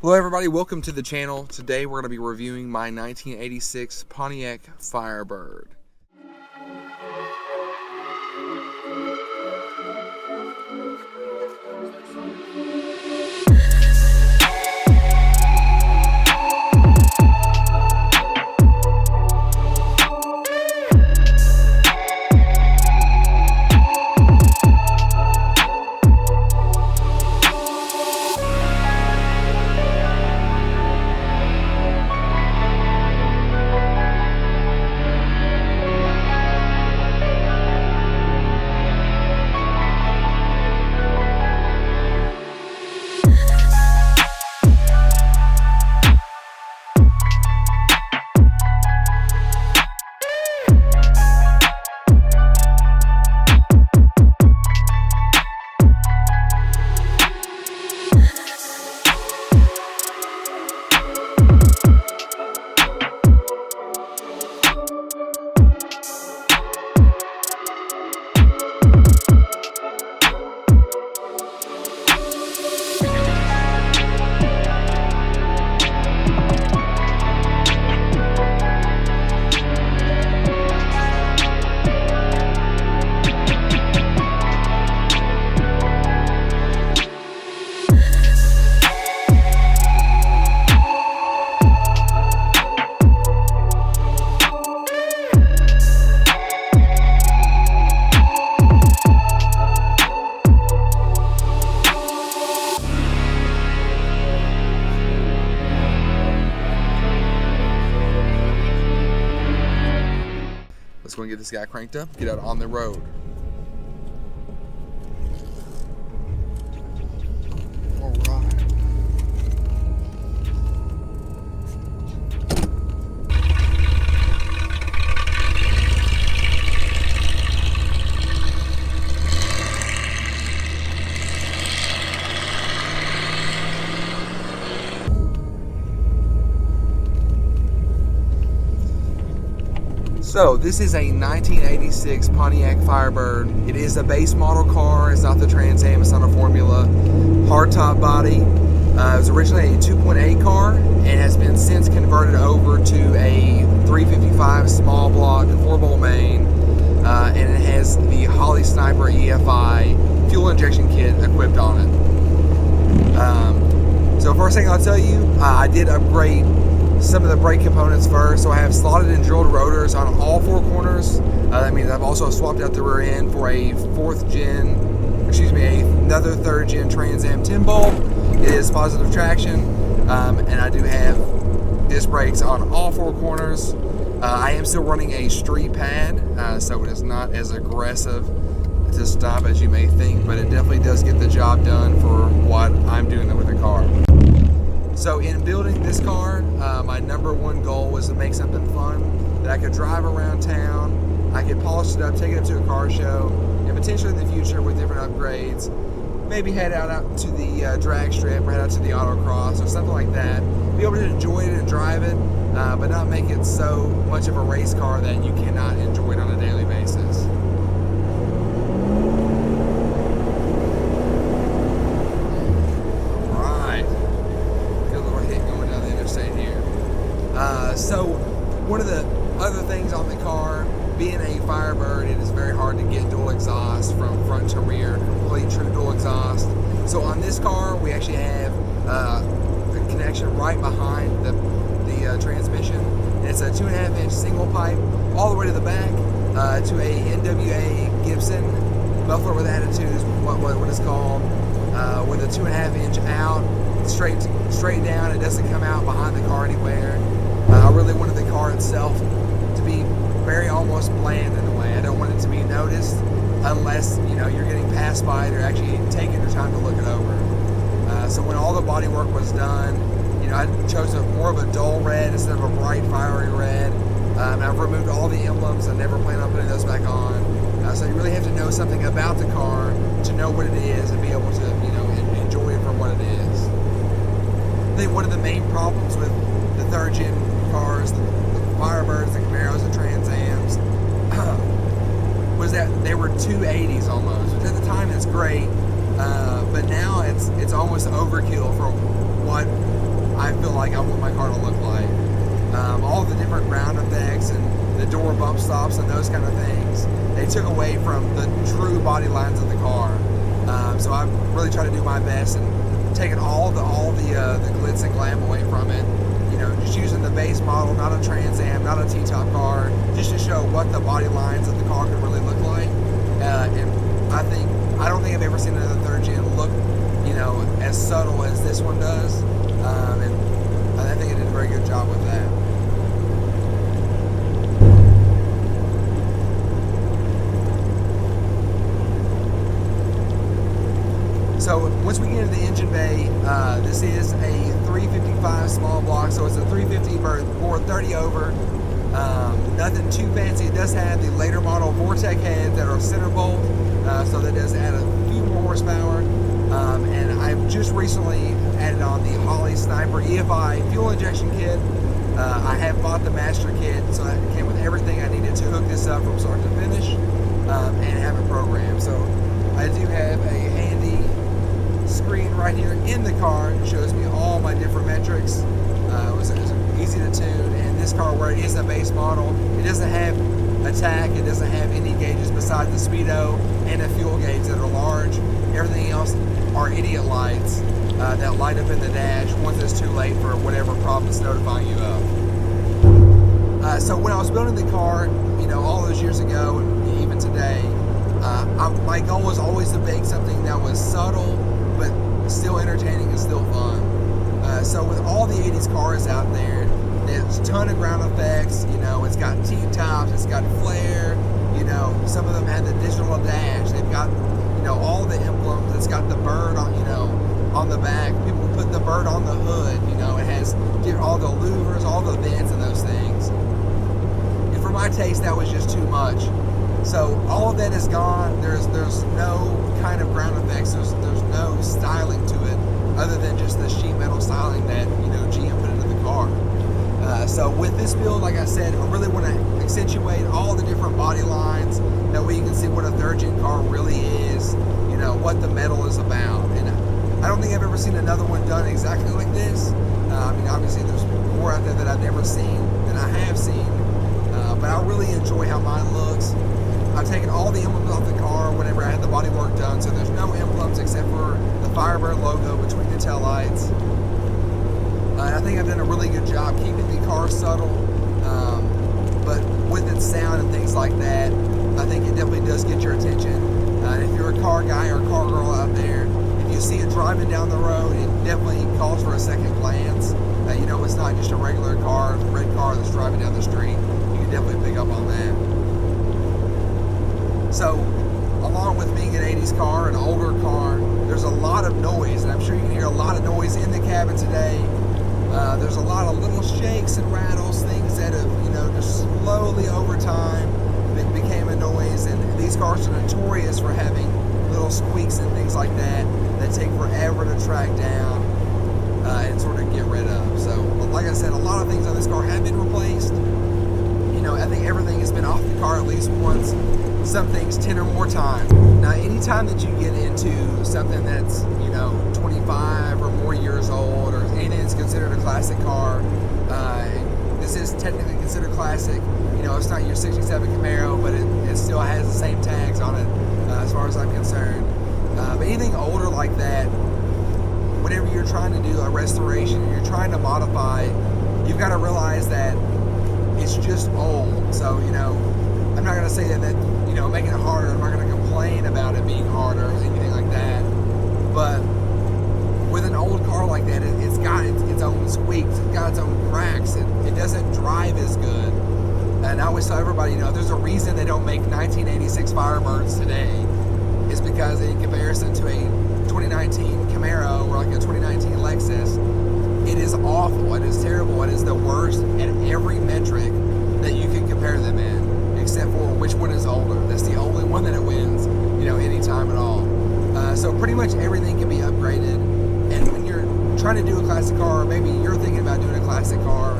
Hello everybody, welcome to the channel. Today we're going to be reviewing my 1986 Pontiac Firebird. Let's go and get this guy cranked up, get out on the road. All right. So this is a 1986 Pontiac Firebird. It is a base model car. It's not the Trans Am, it's not a Formula. Hardtop body. It was originally a 2.8 car and has been since converted over to a 355 small block 4-bolt main, and it has the Holley Sniper EFI fuel injection kit equipped on it. So first thing I'll tell you, I did upgrade some of the brake components first. So I have slotted and drilled rotors on all four corners. That means I've also swapped out the rear end for another third gen Trans Am 10 bolt. It is positive traction, and I do have disc brakes on all four corners. I am still running a street pad, so it is not as aggressive to stop as you may think, but it definitely does get the job done for what I'm doing with the car. So in building this car, my number one goal was to make something fun that I could drive around town. I could polish it up, take it up to a car show, and potentially in the future with different upgrades, maybe head out to the drag strip or head out to the autocross or something like that. Be able to enjoy it and drive it, but not make it so much of a race car that you cannot enjoy it on a daily basis. So one of the other things on the car, being a Firebird, it is very hard to get dual exhaust from front to rear, complete true dual exhaust. So on this car, we actually have a connection right behind the transmission. It's a 2.5-inch single pipe all the way to the back to a NWA Gibson muffler with attitude is what it's called, with a 2.5-inch out straight down. It doesn't come out behind the car anywhere. I really wanted the car itself to be very almost bland in a way. I don't want it to be noticed unless you're getting passed by it or actually taking your time to look it over. So when all the body work was done, I chose more of a dull red instead of a bright fiery red. I've removed all the emblems. I never plan on putting those back on. So you really have to know something about the car to know what it is and be able to enjoy it for what it is. I think one of the main problems with the third gen cars, the Firebirds, the Camaros, the Trans Ams, was that they were too 80s almost, which at the time is great, but now it's almost overkill for what I feel like I want my car to look like. All the different ground effects and the door bump stops and those kind of things, they took away from the true body lines of the car. So I've really tried to do my best and taken all the glitz and glam away from it. You know, just using the base model, not a Trans Am, not a T-top car, just to show what the body lines of the car could really look like. And I don't think I've ever seen another third gen look, you know, as subtle as this one does. And I think it did a very good job with that. So once we get into the engine bay, this is a 355 small block, so it's a 350 or 30 over. Nothing too fancy. It does have the later model Vortec heads that are center bolt, so that does add a few more horsepower. And I've just recently added on the Holley Sniper EFI fuel injection kit. I have bought the master kit, so that came with everything I needed to hook this up from start to finish, and have it programmed. So I do have a handy screen right here in the car. It shows me all my different metrics. It was easy to tune, and this car, where it is a base model, it doesn't have a tach, it doesn't have any gauges besides the speedo and a fuel gauge that are large. Everything else are idiot lights that light up in the dash once it's too late for whatever problem it's notifying you of. So when I was building the car, you know, all those years ago and even today, my goal was always to make something that was subtle but still entertaining and still fun. So with all the 80s cars out there, there's a ton of ground effects. You know, it's got T-tops, it's got flare. You know, some of them have the digital dash. They've got, you know, all the emblems. It's got the bird on, you know, on the back. People put the bird on the hood. You know, it has all the louvers, all the vents, and those things. And for my taste, that was just too much. So all of that is gone. There's no kind of ground effects. There's no styling to it other than just the sheet metal styling that, you know, GM put into the car. So with this build, like I said, I really want to accentuate all the different body lines. That way you can see what a third gen car really is, you know, what the metal is about. And I don't think I've ever seen another one done exactly like this. I mean, obviously there's more out there that I've never seen than I have seen. But I really enjoy how mine looks. I've taken all the emblems off the car whenever I had the body work done, so there's no emblems except for the Firebird logo between the taillights. I think I've done a really good job keeping the car subtle, but with its sound and things like that, I think it definitely does get your attention. If you're a car guy or a car girl out there, if you see it driving down the road, it definitely calls for a second glance. You know, it's not just a regular car, it's a red car that's driving down the street. You can definitely pick up on that. So, along with being an 80s car, an older car, there's a lot of noise, and I'm sure you can hear a lot of noise in the cabin today. There's a lot of little shakes and rattles, things that have, you know, just slowly over time became a noise, and these cars are notorious for having little squeaks and things like that take forever to track down and sort of get rid of. So, like I said, a lot of things on this car have been replaced. You know, I think everything has been off the car at least once. Some things 10 or more times. Now, anytime that you get into something that's, you know, 25 or more years old, or anything that's considered a classic car, this is technically considered classic. You know, it's not your 67 Camaro, but it still has the same tags on it, as far as I'm concerned. But anything older like that, whenever you're trying to do a restoration, or you're trying to modify, you've got to realize that it's just old. So, you know, I'm not going to say that you know, making it harder. I'm not going to complain about it being harder or anything like that. But with an old car like that, it's got its own squeaks, it's got its own cracks. It doesn't drive as good. And I always tell everybody, you know, there's a reason they don't make 1986 Firebirds today. It's because in comparison to a 2019 Camaro or like a 2019 Lexus, it is awful. It is terrible. It is the worst at every metric that you can compare them in, except for which one is older. That's the only one that it wins, you know, any time at all. So pretty much everything can be upgraded. And when you're trying to do a classic car, or maybe you're thinking about doing a classic car,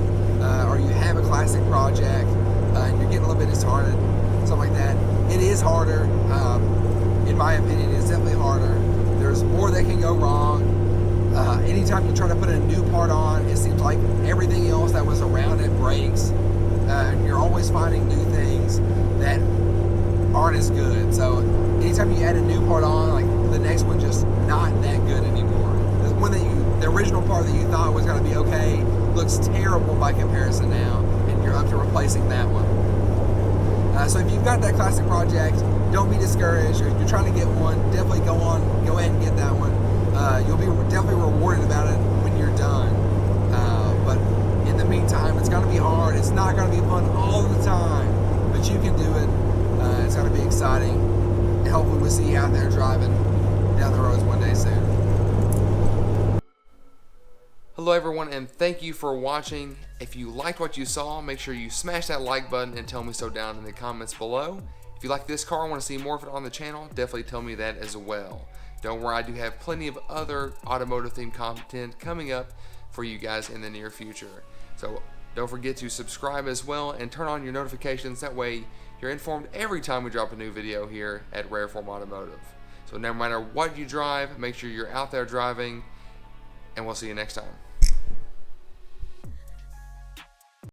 or you have a classic project, and you're getting a little bit disheartened, something like that, it is harder. In my opinion, it's definitely harder. There's more that can go wrong. Anytime you try to put a new part on, it seems like everything else that was around it breaks. You're always finding new things that aren't as good. So anytime you add a new part on, like the next one just not that good anymore. The original part that you thought was going to be okay looks terrible by comparison now, and you're up to replacing that one. So if you've got that classic project, don't be discouraged. If you're trying to get one, definitely go ahead and get that one. You'll be definitely rewarded about it when you're done. But in the meantime, it's going to be hard. It's not going to be fun all the time, but you can do it. It's going to be exciting. And hopefully we'll see you out there driving down the roads one day soon. Hello everyone, and thank you for watching. If you liked what you saw, make sure you smash that like button and tell me so down in the comments below. If you like this car and want to see more of it on the channel, definitely tell me that as well. Don't worry, I do have plenty of other automotive themed content coming up for you guys in the near future. So don't forget to subscribe as well and turn on your notifications. That way you're informed every time we drop a new video here at Rare Form Automotive. So no matter what you drive, make sure you're out there driving, and we'll see you next time.